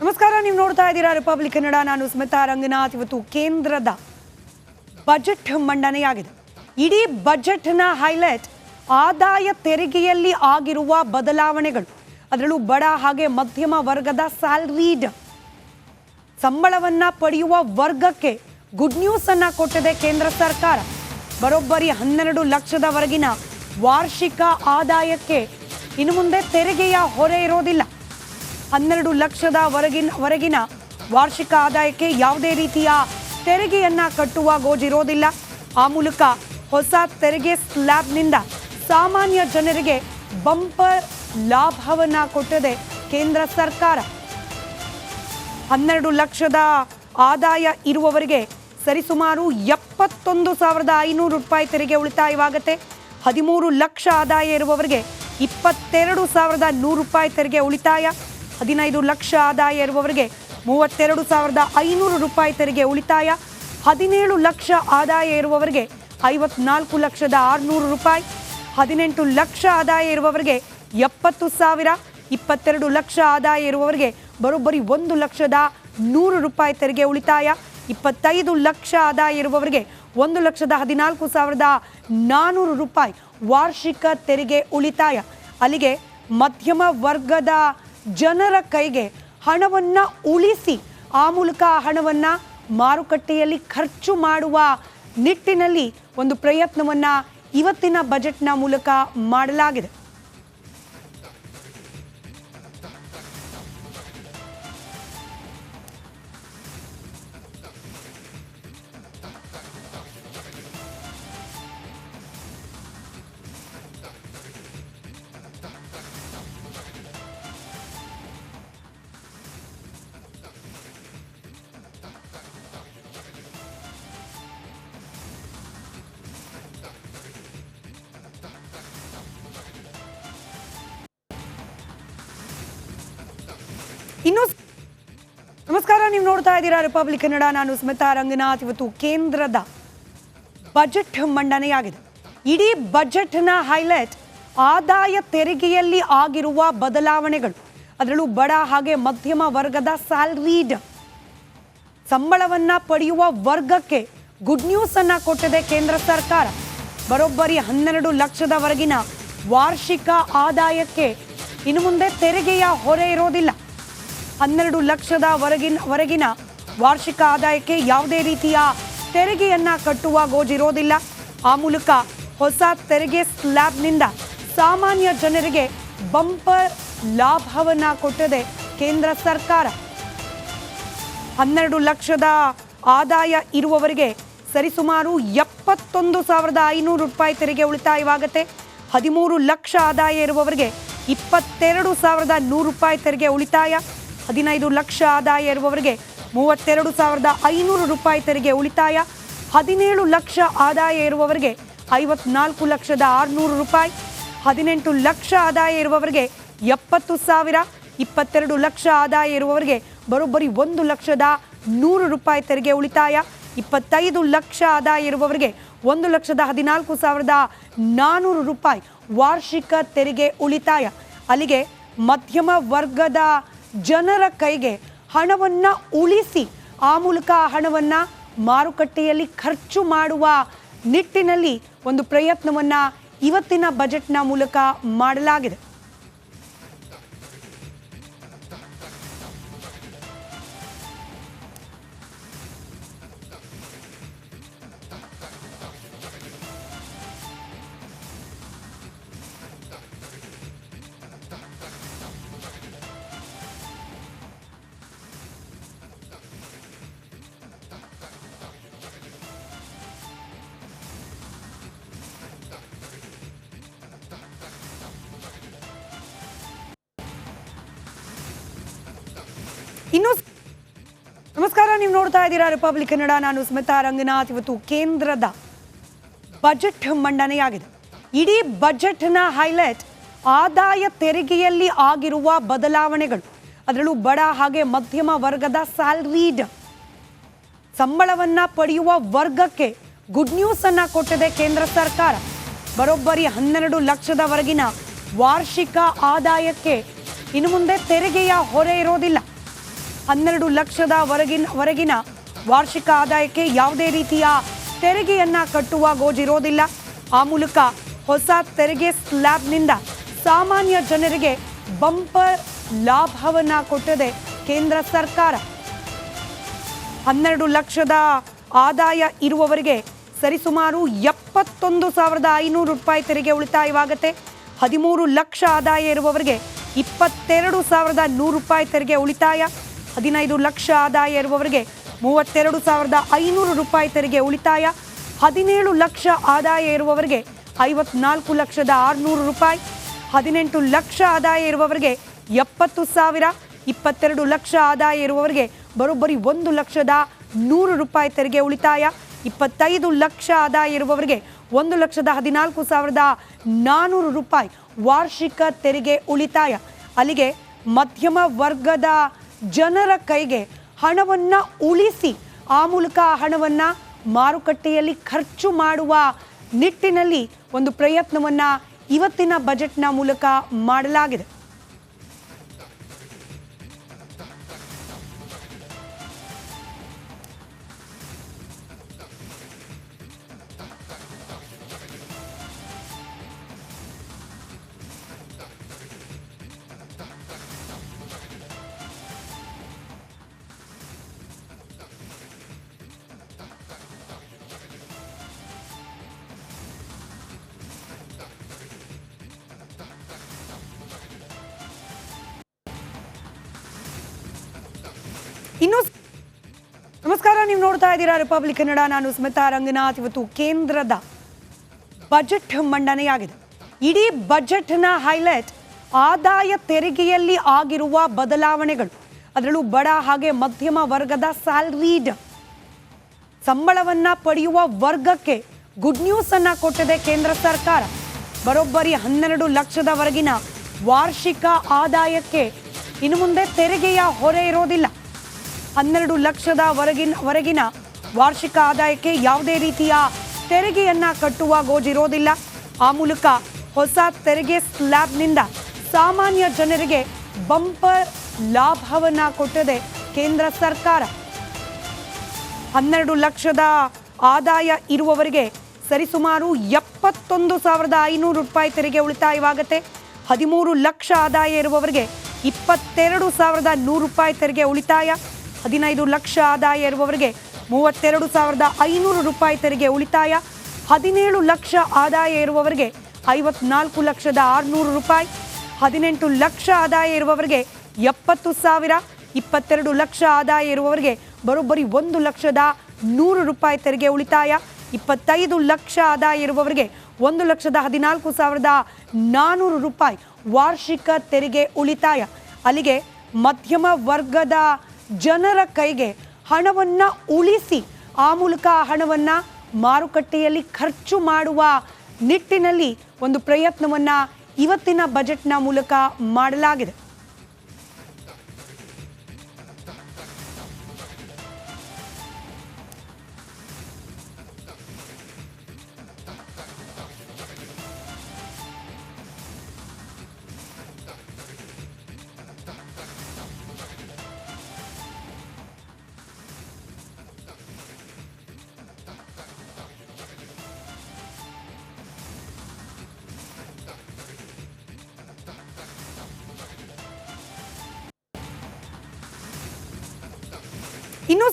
ನಮಸ್ಕಾರ, ನೀವು ನೋಡ್ತಾ ಇದ್ದೀರಾ ರಿಪಬ್ಲಿಕ್ ಕನ್ನಡ. ನಾನು ಸ್ಮಿತಾ ರಂಗನಾಥ್. ಇವತ್ತು ಕೇಂದ್ರದ ಬಜೆಟ್ ಮಂಡನೆಯಾಗಿದೆ. ಇಡೀ ಬಜೆಟ್ನ ಹೈಲೈಟ್ ಆದಾಯ ತೆರಿಗೆಯಲ್ಲಿ ಆಗಿರುವ ಬದಲಾವಣೆಗಳು. ಅದರಲ್ಲೂ ಬಡ ಹಾಗೆ ಮಧ್ಯಮ ವರ್ಗದ ಸ್ಯಾಲರಿಡ್ ಸಂಬಳವನ್ನ ಪಡೆಯುವ ವರ್ಗಕ್ಕೆ ಗುಡ್ ನ್ಯೂಸ್ ಅನ್ನ ಕೊಟ್ಟಿದೆ ಕೇಂದ್ರ ಸರ್ಕಾರ. ಬರೋಬ್ಬರಿ 12 ಲಕ್ಷದವರೆಗಿನ ವಾರ್ಷಿಕ ಆದಾಯಕ್ಕೆ ಇನ್ನು ಮುಂದೆ ತೆರಿಗೆಯ ಹೊರೆ ಇರೋದಿಲ್ಲ. 12 ಲಕ್ಷದವರೆಗಿನ ವಾರ್ಷಿಕ ಆದಾಯಕ್ಕೆ ಯಾವುದೇ ರೀತಿಯ ತೆರಿಗೆಯನ್ನ ಕಟ್ಟುವ ಗೋಜಿರೋದಿಲ್ಲ. ಆ ಮೂಲಕ ಹೊಸ ತೆರಿಗೆ ಸ್ಲ್ಯಾಬ್ನಿಂದ ಸಾಮಾನ್ಯ ಜನರಿಗೆ ಬಂಪರ್ ಲಾಭವನ್ನ ಕೊಟ್ಟಿದೆ ಕೇಂದ್ರ ಸರ್ಕಾರ. 12 ಲಕ್ಷದ ಆದಾಯ ಇರುವವರಿಗೆ ಸರಿಸುಮಾರು 71,500 ರೂಪಾಯಿ ತೆರಿಗೆ ಉಳಿತಾಯವಾಗುತ್ತೆ. 13 ಲಕ್ಷ ಆದಾಯ ಇರುವವರಿಗೆ 22,100 ರೂಪಾಯಿ ತೆರಿಗೆ ಉಳಿತಾಯ. 15 ಲಕ್ಷ ಆದಾಯ ಇರುವವರಿಗೆ 32,500 ರೂಪಾಯಿ ತೆರಿಗೆ ಉಳಿತಾಯ. 17 ಲಕ್ಷ ಆದಾಯ ಇರುವವರಿಗೆ 54,600 ರೂಪಾಯಿ. 18 ಲಕ್ಷ ಆದಾಯ ಇರುವವರಿಗೆ 70,000. 22 ಲಕ್ಷ ಆದಾಯ ಇರುವವರಿಗೆ ಬರೋಬ್ಬರಿ 1,100,000 ರೂಪಾಯಿ ತೆರಿಗೆ ಉಳಿತಾಯ. 25 ಲಕ್ಷ ಆದಾಯ ಇರುವವರಿಗೆ 1,14,400 ರೂಪಾಯಿ ವಾರ್ಷಿಕ ತೆರಿಗೆ ಉಳಿತಾಯ. ಅಲ್ಲಿಗೆ ಮಧ್ಯಮ ವರ್ಗದ ಜನರ ಕೈಗೆ ಹಣವನ್ನ ಉಳಿಸಿ ಆ ಮೂಲಕ ಹಣವನ್ನ ಮಾರುಕಟ್ಟೆಯಲ್ಲಿ ಖರ್ಚು ಮಾಡುವ ನಿಟ್ಟಿನಲ್ಲಿ ಒಂದು ಪ್ರಯತ್ನವನ್ನ ಇವತ್ತಿನ ಬಜೆಟ್ನ ಮೂಲಕ ಮಾಡಲಾಗಿದೆ. ನಮಸ್ಕಾರ, ನೀವು ನೋಡ್ತಾ ಇದ್ದೀರಾ ರಿಪಬ್ಲಿಕ್ ಕನ್ನಡ. ನಾನು ಸ್ಮಿತಾ ರಂಗನಾಥ್. ಇವತ್ತು ಕೇಂದ್ರದ ಬಜೆಟ್ ಮಂಡನೆಯಾಗಿದೆ. ಇಡೀ ಬಜೆಟ್ನ ಹೈಲೈಟ್ ಆದಾಯ ತೆರಿಗೆಯಲ್ಲಿ ಆಗಿರುವ ಬದಲಾವಣೆಗಳು. ಅದರಲ್ಲೂ ಬಡ ಹಾಗೆ ಮಧ್ಯಮ ವರ್ಗದ ಸ್ಯಾಲರಿಡ್ ಸಂಬಳವನ್ನ ಪಡೆಯುವ ವರ್ಗಕ್ಕೆ ಗುಡ್ ನ್ಯೂಸ್ ಅನ್ನ ಕೊಟ್ಟಿದೆ ಕೇಂದ್ರ ಸರ್ಕಾರ. ಬರೋಬ್ಬರಿ 12 ಲಕ್ಷದವರೆಗಿನ ವಾರ್ಷಿಕ ಆದಾಯಕ್ಕೆ ಇನ್ನು ಮುಂದೆ ತೆರಿಗೆಯ ಹೊರೆ ಇರೋದಿಲ್ಲ. 12 ಲಕ್ಷದವರೆಗಿನ ವಾರ್ಷಿಕ ಆದಾಯಕ್ಕೆ ಯಾವುದೇ ರೀತಿಯ ತೆರಿಗೆಯನ್ನ ಕಟ್ಟುವ ಗೋಜಿರೋದಿಲ್ಲ. ಆ ಮೂಲಕ ಹೊಸ ತೆರಿಗೆ ಸ್ಲ್ಯಾಬ್ನಿಂದ ಸಾಮಾನ್ಯ ಜನರಿಗೆ ಬಂಪರ್ ಲಾಭವನ್ನ ಕೊಟ್ಟಿದೆ ಕೇಂದ್ರ ಸರ್ಕಾರ. 12 ಲಕ್ಷದ ಆದಾಯ ಇರುವವರಿಗೆ ಸರಿಸುಮಾರು 71,500 ರೂಪಾಯಿ ತೆರಿಗೆ ಉಳಿತಾಯವಾಗುತ್ತೆ. 13 ಲಕ್ಷ ಆದಾಯ ಇರುವವರಿಗೆ 22,100 ರೂಪಾಯಿ ತೆರಿಗೆ ಉಳಿತಾಯ. 15 ಲಕ್ಷ ಆದಾಯ ಇರುವವರಿಗೆ 32,500 ರೂಪಾಯಿ ತೆರಿಗೆ ಉಳಿತಾಯ. 17 ಲಕ್ಷ ಆದಾಯ ಇರುವವರಿಗೆ 54,600 ರೂಪಾಯಿ. 18 ಲಕ್ಷ ಆದಾಯ ಇರುವವರಿಗೆ 70,000. 22 ಲಕ್ಷ ಆದಾಯ ಇರುವವರಿಗೆ ಬರೋಬ್ಬರಿ 1,100,000 ರೂಪಾಯಿ ತೆರಿಗೆ ಉಳಿತಾಯ. 25 ಲಕ್ಷ ಆದಾಯ ಇರುವವರಿಗೆ 1,14,400 ರೂಪಾಯಿ ವಾರ್ಷಿಕ ತೆರಿಗೆ ಉಳಿತಾಯ. ಅಲ್ಲಿಗೆ ಮಧ್ಯಮ ವರ್ಗದ ಜನರ ಕೈಗೆ ಹಣವನ್ನ ಉಳಿಸಿ ಆ ಮೂಲಕ ಹಣವನ್ನ ಮಾರುಕಟ್ಟೆಯಲ್ಲಿ ಖರ್ಚು ಮಾಡುವ ನಿಟ್ಟಿನಲ್ಲಿ ಒಂದು ಪ್ರಯತ್ನವನ್ನ ಇವತ್ತಿನ ಬಜೆಟ್ನ ಮೂಲಕ ಮಾಡಲಾಗಿದೆ. ನಮಸ್ಕಾರ, ನೀವು ನೋಡ್ತಾ ಇದ್ದೀರಾ ರಿಪಬ್ಲಿಕ್ ಕನ್ನಡ. ನಾನು ಸ್ಮಿತಾ ರಂಗನಾಥ್. ಇವತ್ತು ಕೇಂದ್ರದ ಬಜೆಟ್ ಮಂಡನೆಯಾಗಿದೆ. ಇಡೀ ಬಜೆಟ್ನ ಹೈಲೈಟ್ ಆದಾಯ ತೆರಿಗೆಯಲ್ಲಿ ಆಗಿರುವ ಬದಲಾವಣೆಗಳು. ಅದರಲ್ಲೂ ಬಡ ಹಾಗೆ ಮಧ್ಯಮ ವರ್ಗದ ಸ್ಯಾಲರಿಡ್ ಸಂಬಳವನ್ನ ಪಡೆಯುವ ವರ್ಗಕ್ಕೆ ಗುಡ್ ನ್ಯೂಸ್ ಅನ್ನ ಕೊಟ್ಟಿದೆ ಕೇಂದ್ರ ಸರ್ಕಾರ. ಬರೋಬ್ಬರಿ 12 ಲಕ್ಷದವರೆಗಿನ ವಾರ್ಷಿಕ ಆದಾಯಕ್ಕೆ ಇನ್ನು ಮುಂದೆ ತೆರಿಗೆಯ ಹೊರೆ ಇರೋದಿಲ್ಲ. 12 ಲಕ್ಷದವರೆಗಿನ ವಾರ್ಷಿಕ ಆದಾಯಕ್ಕೆ ಯಾವುದೇ ರೀತಿಯ ತೆರಿಗೆಯನ್ನ ಕಟ್ಟುವ ಗೋಜಿರೋದಿಲ್ಲ. ಆ ಮೂಲಕ ಹೊಸ ತೆರಿಗೆ ಸ್ಲ್ಯಾಬ್ನಿಂದ ಸಾಮಾನ್ಯ ಜನರಿಗೆ ಬಂಪರ್ ಲಾಭವನ್ನ ಕೊಟ್ಟಿದೆ ಕೇಂದ್ರ ಸರ್ಕಾರ. 12 ಲಕ್ಷದ ಆದಾಯ ಇರುವವರಿಗೆ ಸರಿಸುಮಾರು 71,500 ರೂಪಾಯಿ ತೆರಿಗೆ ಉಳಿತಾಯವಾಗುತ್ತೆ. 13 ಲಕ್ಷ ಆದಾಯ ಇರುವವರಿಗೆ 22,100 ರೂಪಾಯಿ ತೆರಿಗೆ ಉಳಿತಾಯ. 15 ಲಕ್ಷ ಆದಾಯ ಇರುವವರಿಗೆ 32,500 ರೂಪಾಯಿ ತೆರಿಗೆ ಉಳಿತಾಯ. 17 ಲಕ್ಷ ಆದಾಯ ಇರುವವರಿಗೆ 54,600 ರೂಪಾಯಿ. 18 ಲಕ್ಷ ಆದಾಯ ಇರುವವರಿಗೆ 70,000. 22 ಲಕ್ಷ ಆದಾಯ ಇರುವವರಿಗೆ ಬರೋಬ್ಬರಿ 1,100,000 ರೂಪಾಯಿ ತೆರಿಗೆ ಉಳಿತಾಯ. 25 ಲಕ್ಷ ಆದಾಯ ಇರುವವರಿಗೆ 1,14,400 ರೂಪಾಯಿ ವಾರ್ಷಿಕ ತೆರಿಗೆ ಉಳಿತಾಯ. ಅಲ್ಲಿಗೆ ಮಧ್ಯಮ ವರ್ಗದ ಜನರ ಕೈಗೆ ಹಣವನ್ನು ಉಳಿಸಿ ಆ ಮೂಲಕ ಆ ಹಣವನ್ನು ಮಾರುಕಟ್ಟೆಯಲ್ಲಿ ಖರ್ಚು ಮಾಡುವ ನಿಟ್ಟಿನಲ್ಲಿ ಒಂದು ಪ್ರಯತ್ನವನ್ನು ಇವತ್ತಿನ ಬಜೆಟ್ನ ಮೂಲಕ ಮಾಡಲಾಗಿದೆ. ಇನ್ನು ನಮಸ್ಕಾರ, ನೀವು ನೋಡ್ತಾ ಇದ್ದೀರಾ ರಿಪಬ್ಲಿಕ್ ಕನ್ನಡ. ನಾನು ಸ್ಮಿತಾ ರಂಗನಾಥ್. ಇವತ್ತು ಕೇಂದ್ರದ ಬಜೆಟ್ ಮಂಡನೆಯಾಗಿದೆ. ಇಡೀ ಬಜೆಟ್ನ ಹೈಲೈಟ್ ಆದಾಯ ತೆರಿಗೆಯಲ್ಲಿ ಆಗಿರುವ ಬದಲಾವಣೆಗಳು. ಅದರಲ್ಲೂ ಬಡ ಹಾಗೆ ಮಧ್ಯಮ ವರ್ಗದ ಸ್ಯಾಲರಿಡ್ ಸಂಬಳವನ್ನ ಪಡೆಯುವ ವರ್ಗಕ್ಕೆ ಗುಡ್ ನ್ಯೂಸ್ ಅನ್ನ ಕೊಟ್ಟಿದೆ ಕೇಂದ್ರ ಸರ್ಕಾರ. ಬರೋಬ್ಬರಿ 12 ಲಕ್ಷದವರೆಗಿನ ವಾರ್ಷಿಕ ಆದಾಯಕ್ಕೆ ಇನ್ನು ಮುಂದೆ ತೆರಿಗೆಯ ಹೊರೆ ಇರೋದಿಲ್ಲ. 12 ಲಕ್ಷದವರೆಗಿನ ವಾರ್ಷಿಕ ಆದಾಯಕ್ಕೆ ಯಾವುದೇ ರೀತಿಯ ತೆರಿಗೆಯನ್ನ ಕಟ್ಟುವ ಗೋಜಿರೋದಿಲ್ಲ. ಆ ಮೂಲಕ ಹೊಸ ತೆರಿಗೆ ಸ್ಲ್ಯಾಬ್ನಿಂದ ಸಾಮಾನ್ಯ ಜನರಿಗೆ ಬಂಪರ್ ಲಾಭವನ್ನ ಕೊಟ್ಟಿದೆ ಕೇಂದ್ರ ಸರ್ಕಾರ. 12 ಲಕ್ಷದ ಆದಾಯ ಇರುವವರಿಗೆ ಸರಿಸುಮಾರು 71,500 ರೂಪಾಯಿ ತೆರಿಗೆ ಉಳಿತಾಯವಾಗುತ್ತೆ. 13 ಲಕ್ಷ ಆದಾಯ ಇರುವವರಿಗೆ 22,100 ರೂಪಾಯಿ ತೆರಿಗೆ ಉಳಿತಾಯ. 15 ಲಕ್ಷ ಆದಾಯ ಇರುವವರಿಗೆ 32,500 ರೂಪಾಯಿ ತೆರಿಗೆ ಉಳಿತಾಯ. 17 ಲಕ್ಷ ಆದಾಯ ಇರುವವರಿಗೆ 54,600 ರೂಪಾಯಿ. 18 ಲಕ್ಷ ಆದಾಯ ಇರುವವರಿಗೆ 70,000. 22 ಲಕ್ಷ ಆದಾಯ ಇರುವವರಿಗೆ ಬರೋಬ್ಬರಿ 1,100,000 ರೂಪಾಯಿ ತೆರಿಗೆ ಉಳಿತಾಯ. 25 ಲಕ್ಷ ಆದಾಯ ಇರುವವರಿಗೆ 1,14,400 ರೂಪಾಯಿ ವಾರ್ಷಿಕ ತೆರಿಗೆ ಉಳಿತಾಯ. ಅಲ್ಲಿಗೆ ಮಧ್ಯಮ ವರ್ಗದ ಜನರ ಕೈಗೆ ಹಣವನ್ನು ಉಳಿಸಿ ಆ ಮೂಲಕ ಆ ಹಣವನ್ನು ಮಾರುಕಟ್ಟೆಯಲ್ಲಿ ಖರ್ಚು ಮಾಡುವ ನಿಟ್ಟಿನಲ್ಲಿ ಒಂದು ಪ್ರಯತ್ನವನ್ನು ಇವತ್ತಿನ ಬಜೆಟ್ನ ಮೂಲಕ ಮಾಡಲಾಗಿದೆ. ಇನ್ನು